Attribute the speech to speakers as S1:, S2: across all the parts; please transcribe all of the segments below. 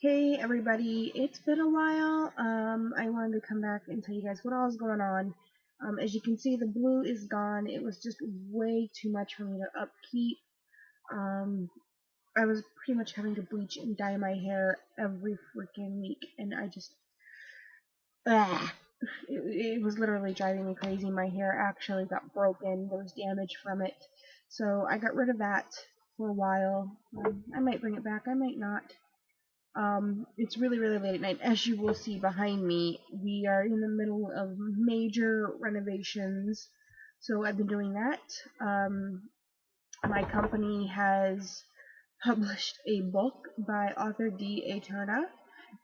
S1: Hey everybody, it's been a while. I wanted to come back and tell you guys what all is going on. As you can see, the blue is gone. It was just way too much for me to upkeep. Um, I was pretty much having to bleach and dye my hair every freaking week, and I just, ah, it was literally driving me crazy. My hair actually got broken. There was damage from it, so I got rid of that for a while. I might bring it back. I might not. It's really, really late at night. As you will see behind me, we are in the middle of major renovations, so I've been doing that. My company has published a book by author D. A. Turner.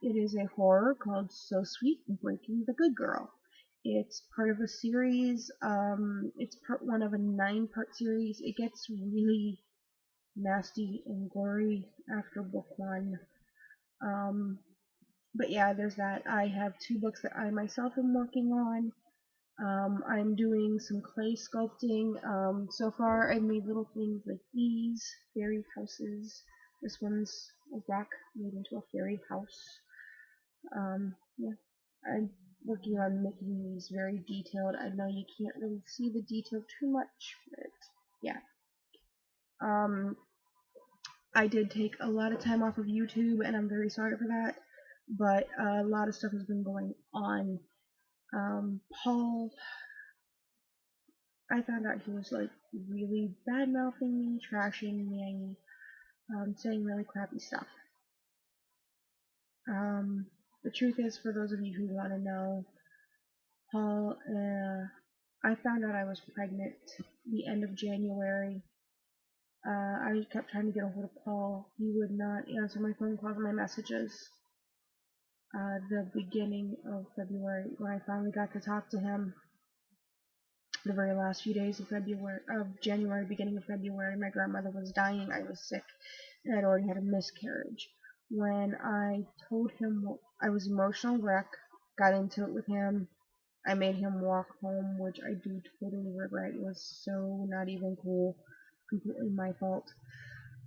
S1: It is a horror called So Sweet, Breaking the Good Girl. It's part of a series. It's part one of a 9-part series. It gets really nasty and gory after book one. But yeah, there's that. I have 2 books that I myself am working on. I'm doing some clay sculpting. So far I've made little things like these fairy houses. This one's a deck made into a fairy house. Yeah, I'm working on making these very detailed. I know you can't really see the detail too much, but yeah. I did take a lot of time off of YouTube, and I'm very sorry for that. But a lot of stuff has been going on. Paul, I found out he was like really bad mouthing me, trashing me, saying really crappy stuff. The truth is, for those of you who want to know, Paul, I found out I was pregnant the end of January. I kept trying to get a hold of Paul. He would not answer my phone calls or my messages. The beginning of February, when I finally got to talk to him, the very last few days of January, beginning of February, my grandmother was dying. I was sick, and I'd already had a miscarriage. When I told him I was emotional wreck, got into it with him. I made him walk home, which I do totally regret. It was so not even cool. Completely my fault.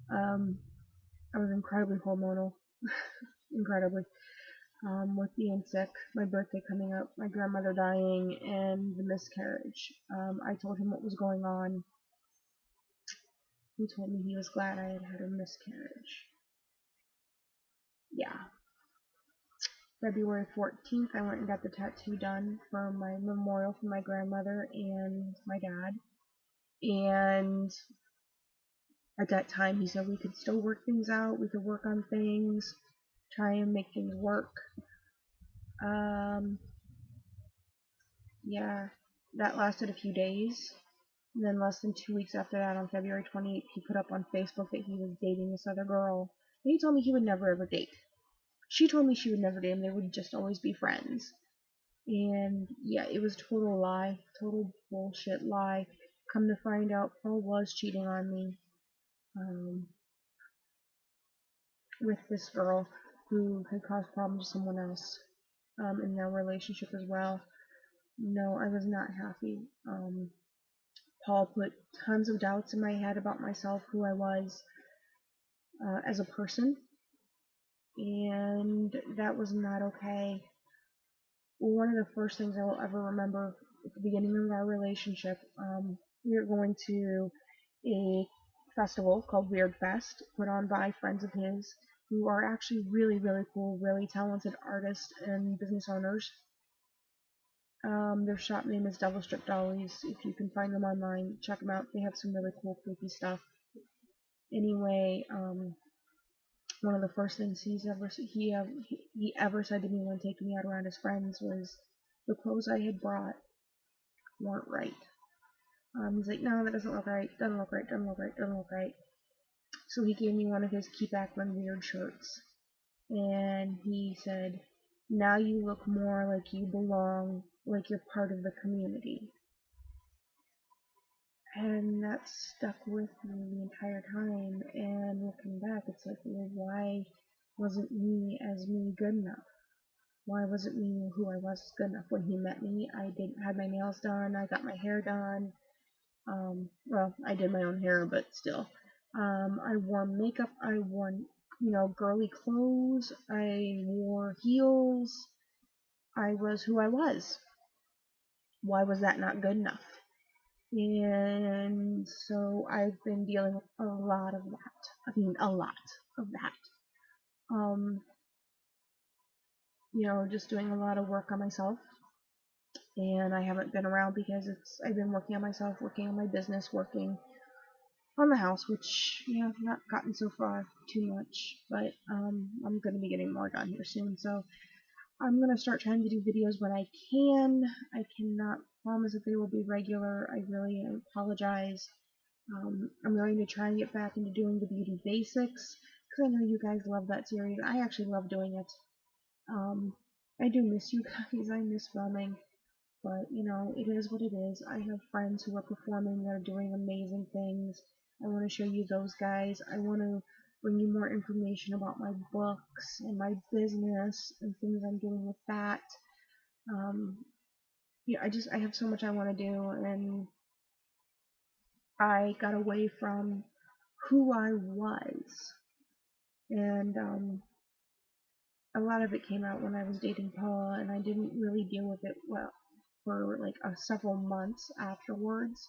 S1: I was incredibly hormonal. Incredibly. With being sick, my birthday coming up, my grandmother dying, and the miscarriage. I told him what was going on. He told me he was glad I had had a miscarriage. Yeah. February 14th, I went and got the tattoo done for my memorial for my grandmother and my dad. And at that time, he said we could still work things out, we could work on things, try and make things work. Yeah, that lasted a few days. And then less than 2 weeks after that, on February 28th, he put up on Facebook that he was dating this other girl. And he told me he would never ever date. She told me she would never date him, they would just always be friends. And yeah, it was total lie. Total bullshit lie. Come to find out, Paul was cheating on me. With this girl who had caused problems to someone else. In their relationship as well. No, I was not happy. Paul put tons of doubts in my head about myself, who I was as a person, and that was not okay. One of the first things I will ever remember at the beginning of our relationship, we were going to a festival called Weird Fest, put on by friends of his, who are actually really, really cool, really talented artists and business owners. Their shop name is Devil Strip Dollies. If you can find them online, check them out. They have some really cool, creepy stuff. Anyway, one of the first things he ever said to me when taking me out around his friends was the clothes I had brought weren't right. He's like, no, that doesn't look right. Doesn't look right. Doesn't look right. Doesn't look right. So he gave me one of his Keep Akron Weird shirts, and he said, now you look more like you belong, like you're part of the community. And that stuck with me the entire time, and looking back, it's like, well, why wasn't me as me good enough? Why wasn't me who I was good enough? When he met me, I had my nails done, I got my hair done, well, I did my own hair, but still. I wore makeup, I wore girly clothes. I wore heels. I was who I was. Why was that not good enough? And so I've been dealing with a lot of that. I mean, a lot of that. Um, just doing a lot of work on myself. And I haven't been around because I've been working on myself, working on my business, working on the house, which, I've not gotten so far too much, but I'm going to be getting more done here soon, so I'm going to start trying to do videos when I can. I cannot promise that they will be regular. I really apologize. I'm going to try and get back into doing the beauty basics, because I know you guys love that series. I actually love doing it. I do miss you guys. I miss filming. But, it is what it is. I have friends who are performing that are doing amazing things. I want to show you those guys. I want to bring you more information about my books and my business and things I'm doing with that. I have so much I want to do, and I got away from who I was. And a lot of it came out when I was dating Paul, and I didn't really deal with it well for like several months afterwards,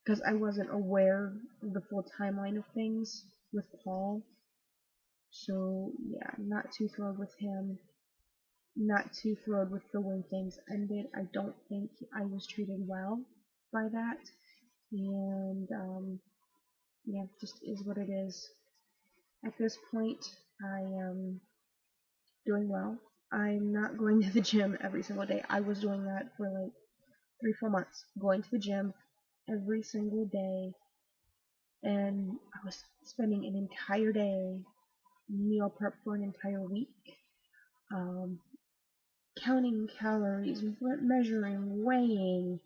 S1: because I wasn't aware of the full timeline of things with Paul. So yeah, not too thrilled with him. Not too thrilled with the way things ended. I don't think I was treated well by that, and yeah, just is what it is. At this point, I am doing well. I'm not going to the gym every single day. I was doing that for like 3-4 months, going to the gym every single day, and I was spending an entire day meal prep for an entire week, um, counting calories, measuring, weighing,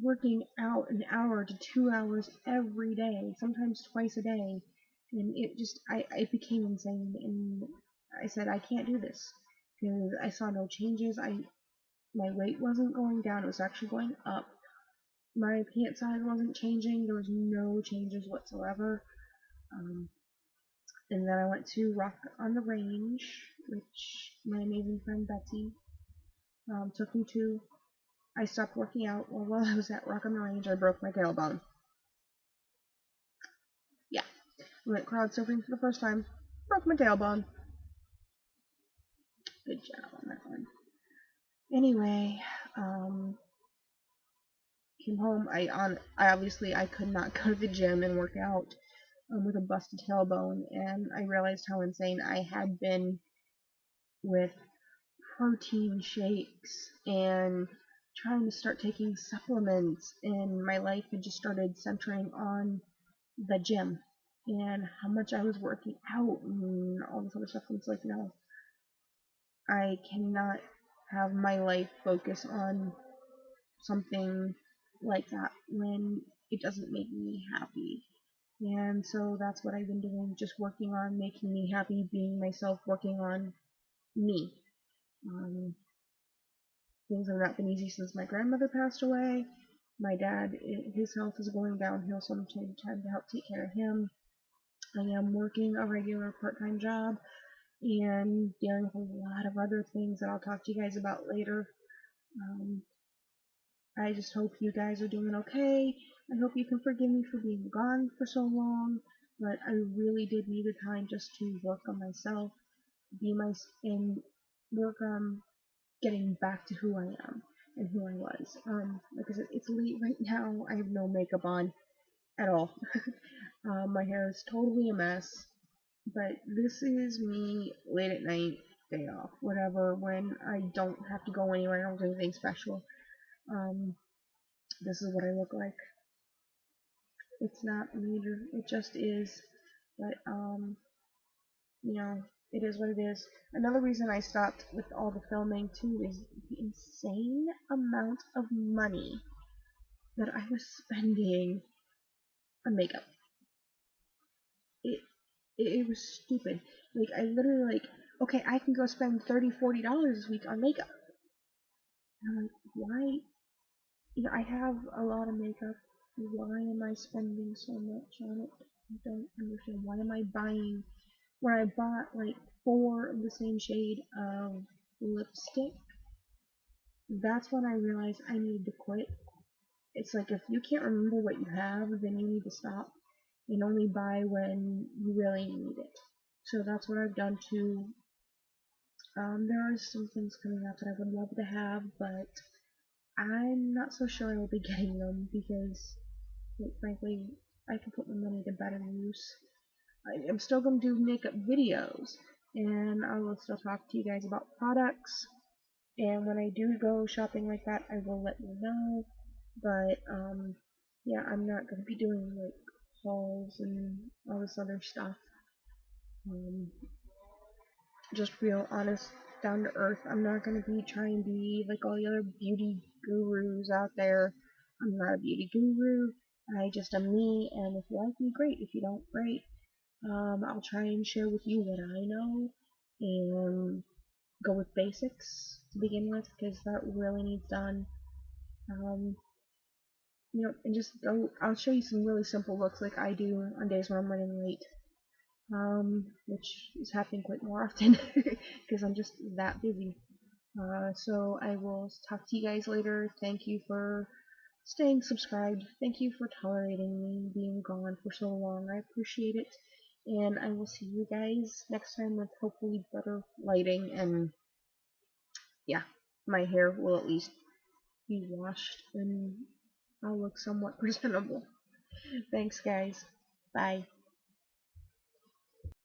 S1: working out an hour to 2 hours every day, sometimes twice a day, and it became insane, and I said, I can't do this, because I saw no changes. My weight wasn't going down, it was actually going up. My pant size wasn't changing, there was no changes whatsoever. And then I went to Rock on the Range, which my amazing friend Betsy took me to. I stopped working out. Well, while I was at Rock on the Range, I broke my tailbone. Yeah, I went crowd surfing for the first time, broke my tailbone. Good job on that one. Anyway, came home. I obviously I could not go to the gym and work out with a busted tailbone, and I realized how insane I had been with protein shakes and trying to start taking supplements, and my life had just started centering on the gym and how much I was working out and all this other stuff. And it's like, no, I cannot have my life focus on something like that when it doesn't make me happy. And so that's what I've been doing, just working on making me happy, being myself, working on me. Things have not been easy since my grandmother passed away. My dad, his health is going downhill, so I'm trying to help take care of him. I am working a regular part-time job and dealing with a lot of other things that I'll talk to you guys about later. I just hope you guys are doing okay. I hope you can forgive me for being gone for so long, but I really did need the time just to work on myself, and work on getting back to who I am and who I was. Like I said, it's late right now. I have no makeup on at all. My hair is totally a mess, but this is me late at night, day off, whatever, when I don't have to go anywhere, I don't do anything special. This is what I look like. It's not major, it just is, but, it is what it is. Another reason I stopped with all the filming, too, is the insane amount of money that I was spending on makeup. It was stupid. Like, I literally, okay, I can go spend $30-$40 this week on makeup. And I'm like, why? I have a lot of makeup. Why am I spending so much on it? I don't understand. Why am I buying, when I bought like 4 of the same shade of lipstick? That's when I realized I needed to quit. It's like if you can't remember what you have, then you need to stop and only buy when you really need it. So that's what I've done too. There are some things coming out that I would love to have, but I'm not so sure I will be getting them because, quite frankly, I can put my money to better use. I'm still going to do makeup videos, and I will still talk to you guys about products. And when I do go shopping like that, I will let you know. But yeah, I'm not going to be doing like hauls and all this other stuff. Um, just real honest, down to earth. I'm not going to be trying to be like all the other beauty gurus out there. I'm not a beauty guru. I just am me, and if you like me, great. If you don't, great. I'll try and share with you what I know and go with basics to begin with because that really needs done. Um, and just go. I'll show you some really simple looks like I do on days when I'm running late. Which is happening quite more often because I'm just that busy. So I will talk to you guys later. Thank you for staying subscribed. Thank you for tolerating me being gone for so long. I appreciate it. And I will see you guys next time with hopefully better lighting and yeah, my hair will at least be washed and I'll look somewhat presentable. Thanks guys. Bye.